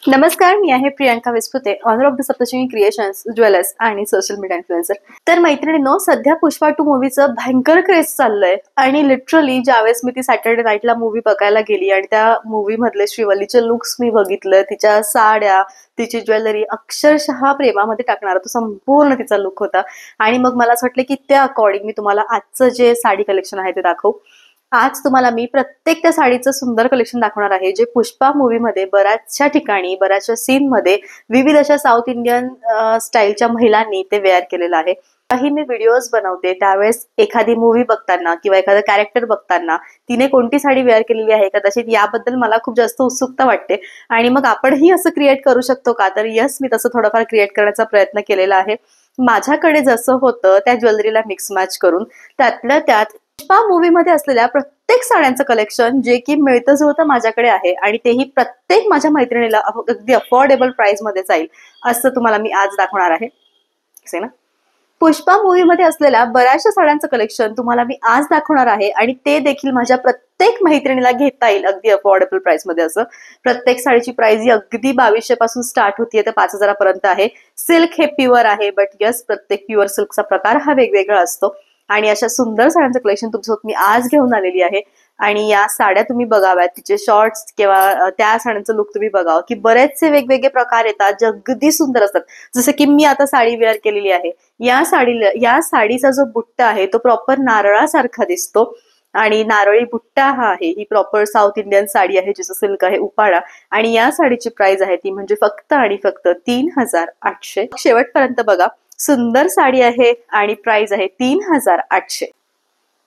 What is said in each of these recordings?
नमस्कार, मी आहे Priyanka Vispute, owner of the Saptashrungi creations, jewellers आणि सोशल मीडिया इन्फ्लुएन्सर. तर मैत्रिणींनो, सध्या पुष्पा 2 मूवीचं भयंकर क्रेज चाललंय आणि लिटरली ज्यावेळेस मी ती सॅटर्डे नाईटला मूवी बघायला गेली आणि त्या मूवी मधले श्रीवल्लीचे लुक्स मी बघितलं, तिच्या साड्या, तिची ज्वेलरी अक्षरशः प्रेमामध्ये टाकणारा तो संपूर्ण तिचा लुक होता. आणि मग मला असं वाटलं की त्या अकॉर्डिंग मी तुम्हाला आजचं जे साडी कलेक्शन आहे ते दाखवू. आज तुम्हाला मी प्रत्येक त्या साडीचं सुंदर कलेक्शन दाखवणार आहे, जे पुष्पा मूवीमध्ये बऱ्याचशा ठिकाणी, बऱ्याचशा सीन मध्ये विविध अशा साऊथ इंडियन स्टाईलच्या महिलांनी ते वेअर केलेलं आहे. काही मी व्हिडिओज बनवते त्यावेळेस एखादी मूवी बघताना किंवा एखादं कॅरेक्टर बघताना तिने कोणती साडी वेअर केलेली आहे कदाचित याबद्दल मला खूप जास्त उत्सुकता वाटते. आणि मग आपणही असं क्रिएट करू शकतो का? तर यस, मी तसं थोडंफार क्रिएट करण्याचा प्रयत्न केलेला आहे. माझ्याकडे जसं होतं त्या ज्वेलरीला मिक्स मॅच करून त्यातल्या त्यात पुष्पा मूवी मध्ये असलेल्या प्रत्येक साड्यांचं कलेक्शन जे की मिळतं जुळतं माझ्याकडे आहे आणि तेही प्रत्येक माझ्या मैत्रिणीला अगदी अफोर्डेबल प्राइस मध्ये जाईल असं तुम्हाला मी आज दाखवणार आहे ना. पुष्पा मूवी मध्ये असलेल्या बऱ्याचशा साड्यांचं कलेक्शन तुम्हाला मी आज दाखवणार आहे आणि ते देखील माझ्या प्रत्येक मैत्रिणीला घेता येईल अगदी अफोर्डेबल प्राइस मध्ये. असं प्रत्येक साडीची प्राइस ही अगदी 2200 पासून स्टार्ट होतीये तर 5000 पर्यंत आहे. सिल्क हे प्युअर आहे, बट यस, प्रत्येक प्युअर सिल्कचा प्रकार हा वेगवेगळा असतो. आणि अशा सुंदर साड्यांचं कलेक्शन तुमच्यासोबत मी आज घेऊन आलेली आहे. आणि या साड्या तुम्ही बघाव्यात, तिचे शॉर्ट्स किंवा त्या साड्यांचं लुक तुम्ही बघावं की बरेचसे वेगवेगळे प्रकार येतात जे अगदी सुंदर असतात. जसं की मी आता साडी वेअर केलेली आहे. या साडीचा जो बुट्टा आहे तो प्रॉपर नारळासारखा दिसतो आणि नारळी बुट्टा हा आहे. ही प्रॉपर साऊथ इंडियन साडी आहे जिचं सिल्क आहे उपाडा. आणि या साडीची प्राइस आहे ती म्हणजे फक्त आणि फक्त 3800. शेवटपर्यंत बघा. सुंदर साडी आहे आणि प्राइस आहे 3800.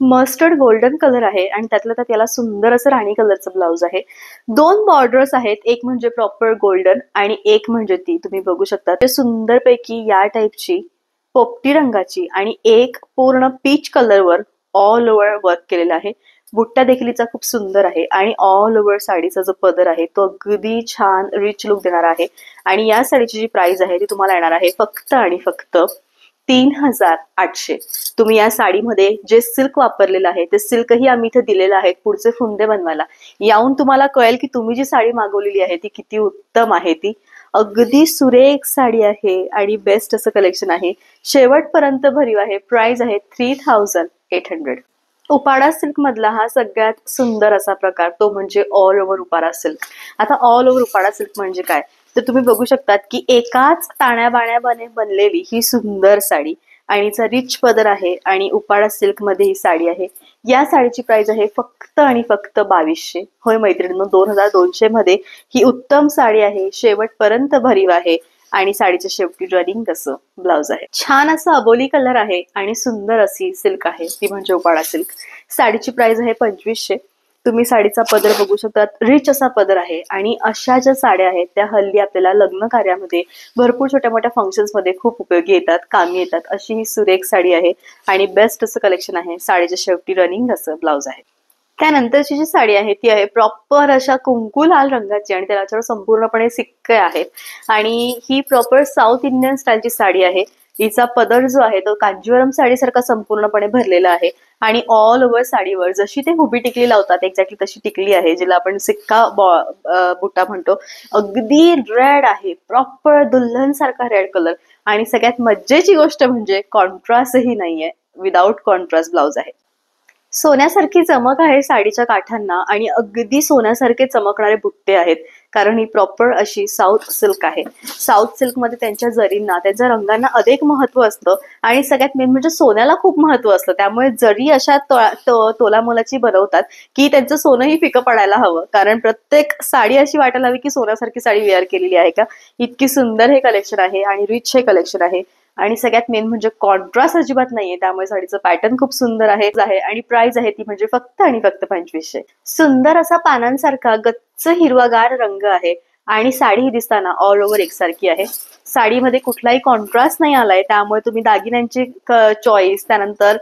मस्टर्ड गोल्डन कलर आहे आणि त्यातल्या त्यात याला सुंदर असं राणी कलरचं ब्लाउज आहे. 2 बॉर्डर्स आहेत, एक म्हणजे प्रॉपर गोल्डन आणि एक म्हणजे ती तुम्ही बघू शकता ते सुंदर पैकी या टाईपची पोपटी रंगाची आणि एक पूर्ण पीच कलरवर ऑल ओव्हर वर्क केलेला आहे. बुट्टा देखील हिचा खूप सुंदर आहे आणि ऑल ओव्हर साडीचा जो पदर आहे तो अगदी छान रिच लुक देणार आहे. आणि या साडीची जी प्राइस आहे ती तुम्हाला येणार आहे फक्त आणि फक्त 3800. तुम्ही या साडीमध्ये जे सिल्क वापरलेलं आहे ते सिल्कही आम्ही इथे दिलेलं आहे पुढचे फुंदे बनवायला. याहून तुम्हाला कळेल की तुम्ही जी साडी मागवलेली आहे ती किती उत्तम आहे. ती अगदी सुरेख साडी आहे आणि बेस्ट असं कलेक्शन आहे. शेवटपर्यंत भरीव आहे. प्राइस आहे 3800. उपाडा सिल्क मधला हा सगळ्यात सुंदर असा प्रकार तो म्हणजे ऑल ओव्हर उपाडा सिल्क. आता ऑल ओव्हर उपाडा सिल्क म्हणजे काय तर तुम्ही बघू शकतात की एकाच ताण्याबाण्याने बनलेली ही सुंदर साडी आणि हिचा रिच पदर आहे आणि उपाडा सिल्क मध्ये ही साडी आहे. या साडीची प्राइस आहे फक्त आणि फक्त 2200. होय मैत्रिणींनो, 2200 मध्ये ही उत्तम साडी आहे. शेवटपर्यंत भरीव आहे आणि साडीच्या शेवटी रनिंग असं ब्लाउज आहे. छान असं अबोली कलर आहे आणि सुंदर अशी सिल्क आहे ती म्हणजे उपाडा सिल्क. साडीची प्राइस आहे 2500. तुम्ही साडीचा पदर बघू शकता, रिच असा पदर आहे. आणि अशा ज्या साड्या आहेत त्या हल्ली आपल्याला लग्न कार्यामध्ये भरपूर छोट्या मोठ्या फंक्शन्स मध्ये खूप उपयोगी येतात, कामी येतात. अशी ही सुरेख साडी आहे आणि बेस्ट असं कलेक्शन आहे. साडीच्या शेवटी रनिंग असं ब्लाउज आहे. त्यानंतरची जी साडी आहे ती आहे प्रॉपर अशा कुंकू लाल रंगाची आणि त्याच्यावर संपूर्णपणे सिक्के आहेत आणि ही प्रॉपर साऊथ इंडियन स्टाईलची साडी आहे. हिचा पदर जो आहे तो कांजीवरम साडीसारखा संपूर्णपणे भरलेला आहे आणि ऑल ओव्हर साडीवर जशी ते हुबी टिकली लावतात एक्झॅक्टली तशी टिकली आहे, जिला आपण सिक्का बुट्टा म्हणतो. अगदी रेड आहे, प्रॉपर दुल्हन सारखा रेड कलर. आणि सगळ्यात मजेची गोष्ट म्हणजे कॉन्ट्रास्टही नाहीये, विदाउट कॉन्ट्रास्ट ब्लाउज आहे. सोन्यासारखी चमक आहे साडीच्या काठांना आणि अगदी सोन्यासारखे चमकणारे बुट्टे आहेत कारण ही प्रॉपर अशी साऊथ सिल्क आहे. साऊथ सिल्क मध्ये त्यांच्या जरींना, त्यांच्या रंगांना अधिक महत्व असतं आणि सगळ्यात मेन म्हणजे सोन्याला खूप महत्व असतं. त्यामुळे जरी अशा तोलामोलाची बनवतात की त्यांचं सोनंही फिकं पडायला हवं, कारण प्रत्येक साडी अशी वाटायला हवी की सोन्यासारखी साडी वेअर केलेली आहे का. इतकी सुंदर हे कलेक्शन आहे आणि रिच हे कलेक्शन आहे. आणि सगळ्यात मेन म्हणजे कॉन्ट्रास्ट अजिबात नाहीये, त्यामुळे साडीचं पॅटर्न खूप सुंदर आहे. आणि प्राइस आहे ती म्हणजे फक्त आणि फक्त 2500. सुंदर असा पानांसारखा गच्च हिरवागार रंग आहे आणि साडी ही दिसताना ऑल ओव्हर एकसारखी आहे. साडीमध्ये कुठलाही कॉन्ट्रास्ट नाही आलाय, त्यामुळे तुम्ही दागिन्यांची चॉईस, त्यानंतर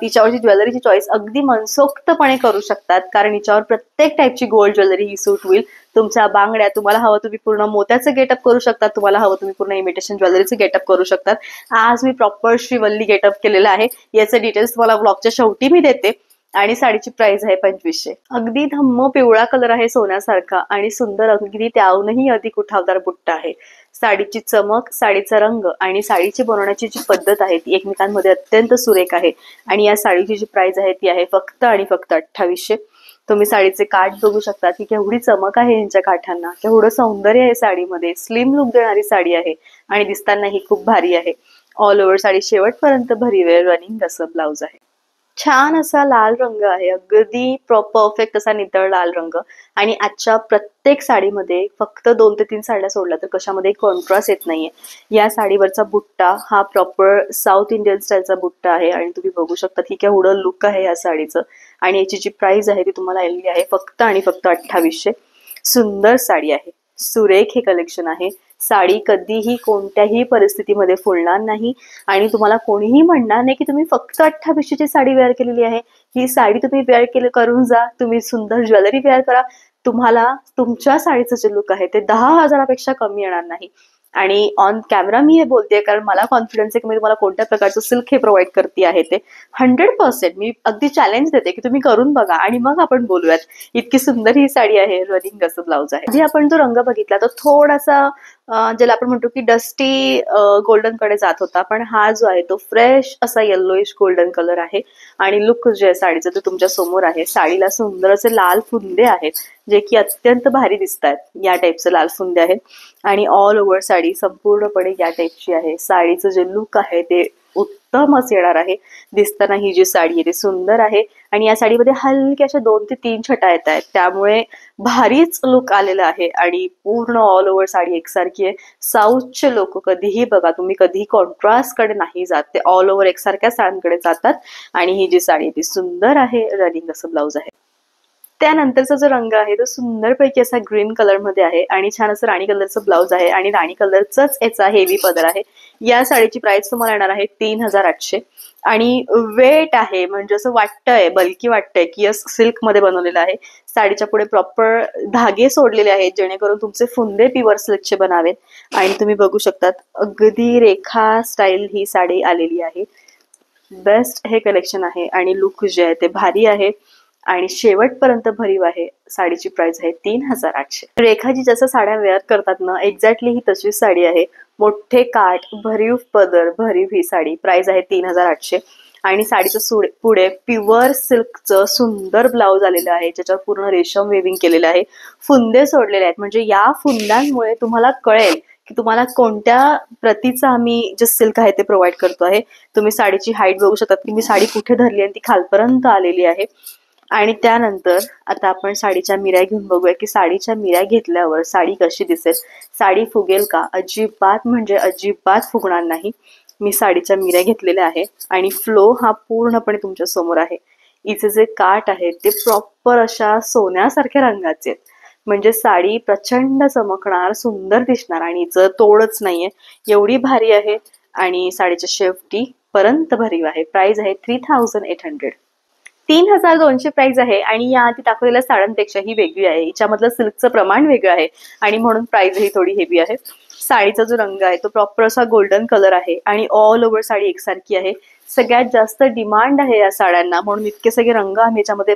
तिच्यावरची ज्वेलरीची चॉईस अगदी मनसोक्तपणे करू शकतात कारण हिच्यावर प्रत्येक टाईपची गोल्ड ज्वेलरी ही सूट होईल. तुमच्या बांगड्या, तुम्हाला हवं तुम्ही पूर्ण मोत्याचं गेटअप करू शकतात, तुम्हाला हवं तुम्ही पूर्ण इमिटेशन ज्वेलरीचं गेटअप करू शकतात. आज मी प्रॉपर श्रीवल्ली गेटअप केलेला आहे, याचे डिटेल्स तुम्हाला ब्लॉगच्या शेवटी मी देते. आणि साडीची प्राइस आहे 2500. अगदी धम्म पिवळा कलर आहे सोन्यासारखा आणि सुंदर, अगदी त्याहूनही अधिक उठावदार बुट्टा आहे. साडीची चमक, साडीचा रंग आणि साडीची बनवण्याची जी पद्धत आहे ती एकमेकांमध्ये अत्यंत सुरेख आहे. आणि या साडीची जी प्राइस आहे ती आहे फक्त आणि फक्त 2800. तुम्ही साडीचे काठ बघू शकता की केवढी चमक आहे यांच्या काठांना, केवढं सौंदर्य आहे साडीमध्ये. स्लिम लुक देणारी साडी आहे आणि दिसतानाही खूप भारी आहे. ऑल ओव्हर साडी शेवटपर्यंत भरीव रनिंग असं ब्लाउज आहे. छान असा लाल रंग आहे, अगदी परफेक्ट असा नितळ लाल रंग. आणि आजच्या प्रत्येक साडीमध्ये फक्त 2 ते 3 साड्या सोडल्या तर कशामध्ये कॉन्ट्रास्ट येत नाहीये. या साडीवरचा बुट्टा हा प्रॉपर साऊथ इंडियन स्टाईलचा बुट्टा आहे आणि तुम्ही बघू शकता की केवढं लुक आहे या साडीचं. आणि याची जी प्राइस आहे ती तुम्हाला आलेली आहे फक्त आणि फक्त 2800. सुंदर साडी आहे, सुरेख हे कलेक्शन आहे. साडी कधीही कोणत्याही परिस्थितीमध्ये फुलणार नाही आणि तुम्हाला कोणीही म्हणणार नाही की तुम्ही फक्त 2800 ची साडी वेअर केलेली आहे. ही साडी तुम्ही वेअर करून जा, तुम्ही सुंदर ज्वेलरी वेअर करा, तुम्हाला तुमच्या साडीचं जे लुक आहे ते 10,000पेक्षा कमी येणार नाही. आणि ऑन कॅमेरा मी हे बोलतेय कारण मला कॉन्फिडन्स आहे की मी तुम्हाला कोणत्या प्रकारचं सिल्क हे प्रोव्हाइड करते आहे ते 100%. मी अगदी चॅलेंज देते की तुम्ही करून बघा आणि मग आपण बोलूयात. इतकी सुंदर ही साडी आहे, रनिंग असं ब्लाउज आहे. आधी आपण जो रंग बघितला तो थोडासा ज्याला आपण म्हणतो की डस्टी गोल्डन कडे जात होता, पण हा जो आहे तो फ्रेश असा येल्लोइश गोल्डन कलर आहे. आणि लुक जे आहे साडीचं ते तुमच्या समोर आहे. साडीला सुंदर असे लाल फुंदे आहेत जे की अत्यंत भारी दिसत आहेत. या टाईपचे लाल फुंदे आहेत आणि ऑल ओव्हर साडी संपूर्णपणे या टाईपची आहे. साडीचं जे लुक आहे ते उत्तमच येणार आहे. दिसताना ही जी साडी आहे ती सुंदर आहे आणि या साडीमध्ये हलके अशा 2 ते 3 छटा येत आहेत, त्यामुळे भारीच लुक आलेला आहे. आणि पूर्ण ऑल ओव्हर साडी एकसारखी आहे. साऊथचे लोक कधीही बघा, तुम्ही कधीही कॉन्ट्रास्ट कडे नाही जात, ते ऑल ओव्हर एकसारख्या साड्यांकडे जातात. आणि ही जी साडी आहे ती सुंदर आहे, रनिंग असं ब्लाउज आहे. त्यानंतरचा जो रंग आहे तो सुंदरपैकी असा ग्रीन कलर मध्ये आहे आणि छान असं राणी कलरचं ब्लाउज आहे आणि राणी कलरचाच याचा हेवी पदर आहे. या साडीची प्राइस तुम्हाला येणार आहे 3800. आणि वेट आहे, म्हणजे असं वाटतंय, बल्की वाटतंय की सिल्क मध्ये बनवलेलं आहे. साडीच्या पुढे प्रॉपर धागे सोडलेले आहेत जेणेकरून तुमचे फुंदे प्युअर सिल्कचे बनावेत. आणि तुम्ही बघू शकतात अगदी रेखा स्टाईल ही साडी आलेली आहे. बेस्ट हे कलेक्शन आहे आणि लुक जे आहे ते भारी आहे आणि शेवटपर्यंत भरीव आहे. साडीची प्राइस आहे 3800. रेखाजी जसं साड्या वेअर करतात ना, एक्झॅक्टली ही तशीच साडी आहे. मोठे काठ, भरीव पदर, भरीव ही साडी. प्राइस आहे 3800. आणि साडीचं पुढे प्युअर सिल्कचं सुंदर ब्लाउज आलेलं आहे ज्याच्यावर पूर्ण रेशम वेविंग केलेलं आहे. फुंदे सोडलेले आहेत, म्हणजे या फुंद्यांमुळे तुम्हाला कळेल की तुम्हाला कोणत्या प्रतीचं आम्ही जे सिल्क आहे ते प्रोव्हाइड करतो आहे. तुम्ही साडीची हाईट बघू शकता की मी साडी कुठे धरली आणि ती खालपर्यंत आलेली आहे. आणि त्यानंतर आता आपण साडीच्या मिऱ्या घेऊन बघूया की साडीच्या मिऱ्या घेतल्यावर साडी कशी दिसेल. साडी फुगेल का? अजिबात म्हणजे अजिबात फुगणार नाही. मी साडीच्या मिऱ्या घेतलेल्या आहे आणि फ्लो हा पूर्णपणे तुमच्या समोर आहे. इथे जे काठ आहेत ते प्रॉपर अशा सोन्यासारख्या रंगाचे आहेत, म्हणजे साडी प्रचंड चमकणार, सुंदर दिसणार आणि हिचं तोडच नाहीये, एवढी भारी आहे. आणि साडीच्या शेवटी पर्यंत भरीव आहे. प्राइस आहे 3800. 3200 प्राइस आहे आणि या आधी दाखवलेल्या साड्यांपेक्षा ही वेगळी आहे. हिच्यामधलं सिल्कचं प्रमाण वेगळं आहे आणि म्हणून प्राइस ही थोडी हेवी आहे. साडीचा जो रंग आहे तो प्रॉपर असा गोल्डन कलर आहे आणि ऑल ओव्हर साडी एकसारखी आहे. सगळ्यात जास्त डिमांड आहे या साड्यांना, म्हणून इतके सगळे रंग आम्ही याच्यामध्ये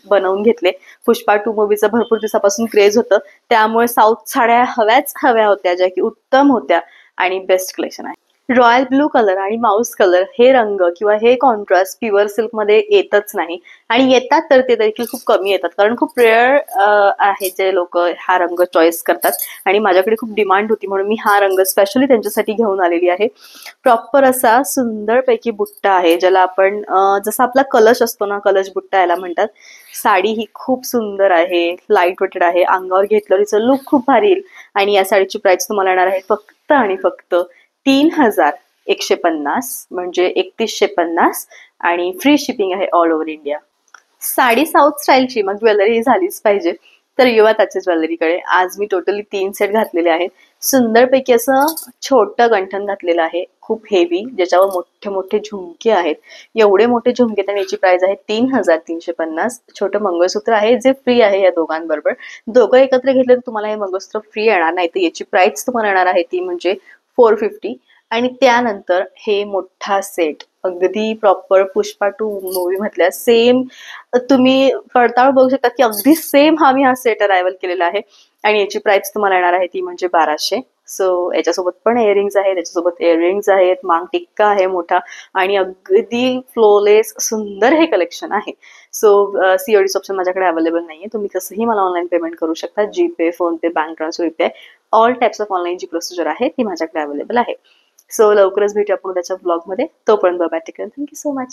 बनवून घेतले. पुष्पा 2 मूवीचं भरपूर दिवसापासून क्रेज होतं, त्यामुळे साऊथ साड्या हव्या होत्या ज्या की उत्तम होत्या आणि बेस्ट कलेक्शन आहे. रॉयल ब्लू कलर आणि माऊस कलर हे रंग किंवा हे कॉन्ट्रास्ट प्युअर सिल्क मध्ये येतच नाही आणि येतात तर ते देखील खूप कमी येतात, कारण खूप रेअर आहे जे लोक हा रंग चॉईस करतात. आणि माझ्याकडे खूप डिमांड होती म्हणून मी हा रंग स्पेशली त्यांच्यासाठी घेऊन आलेली आहे. प्रॉपर असा सुंदरपैकी बुट्टा आहे ज्याला आपण जसा आपला कलश असतो ना, कलश बुट्टा याला म्हणतात. साडी ही खूप सुंदर आहे, लाईट वेटेड आहे, अंगावर घेतलं तिचं लुक खूप भारी येईल. आणि या साडीची प्राइस तुम्हाला येणार आहे फक्त आणि फक्त 3150, म्हणजे 3150 आणि फ्री शिपिंग आहे all over India. Sari south स्टाईलची, मग ज्वेलरी झालीच पाहिजे, तर युवा त्याच्या ज्वेलरीकडे. आज मी टोटली 3 सेट घातलेले आहेत. सुंदरपैकी असं छोटं गंठण घातलेलं आहे, खूप हेवी, ज्याच्यावर मोठे मोठे झुमके आहेत. एवढे मोठे झुमके, तर याची प्राइस आहे 3350. छोटं मंगळसूत्र आहे जे फ्री आहे या दोघांबरोबर. दोघं एकत्र घेतले तर तुम्हाला हे मंगळसूत्र फ्री येणार नाही, तर याची प्राइस तुम्हाला येणार आहे ती म्हणजे 450. आणि त्यानंतर हे मोठा सेट अगदी प्रॉपर पुष्पा 2 मूव्ही मधल्या सेम तुम्ही पडताळून बघू शकता की अगदी सेम आम्ही हा सेट अरायवल केलेला आहे आणि याची प्राइस तुम्हाला येणार आहे ती म्हणजे 1200. सो याच्यासोबत पण इयरिंग्स आहेत, याच्यासोबत इयरिंग्स आहेत, मांग टिक्का आहे मोठा आणि अगदी फ्लोलेस सुंदर हे कलेक्शन आहे. सो सीओडीचं ऑप्शन माझ्याकडे अवेलेबल नाहीये. तुम्ही कसंही मला ऑनलाईन पेमेंट करू शकता. GPay, PhonePe, bank transfer, UPI all types of online जी प्रोसिजर आहे ती माझ्याकडे अवेलेबल आहे. सो लवकरच भेटू आपण त्याच्या ब्लॉगमध्ये. तोपर्यंत bye bye. Take care. Thank you so much.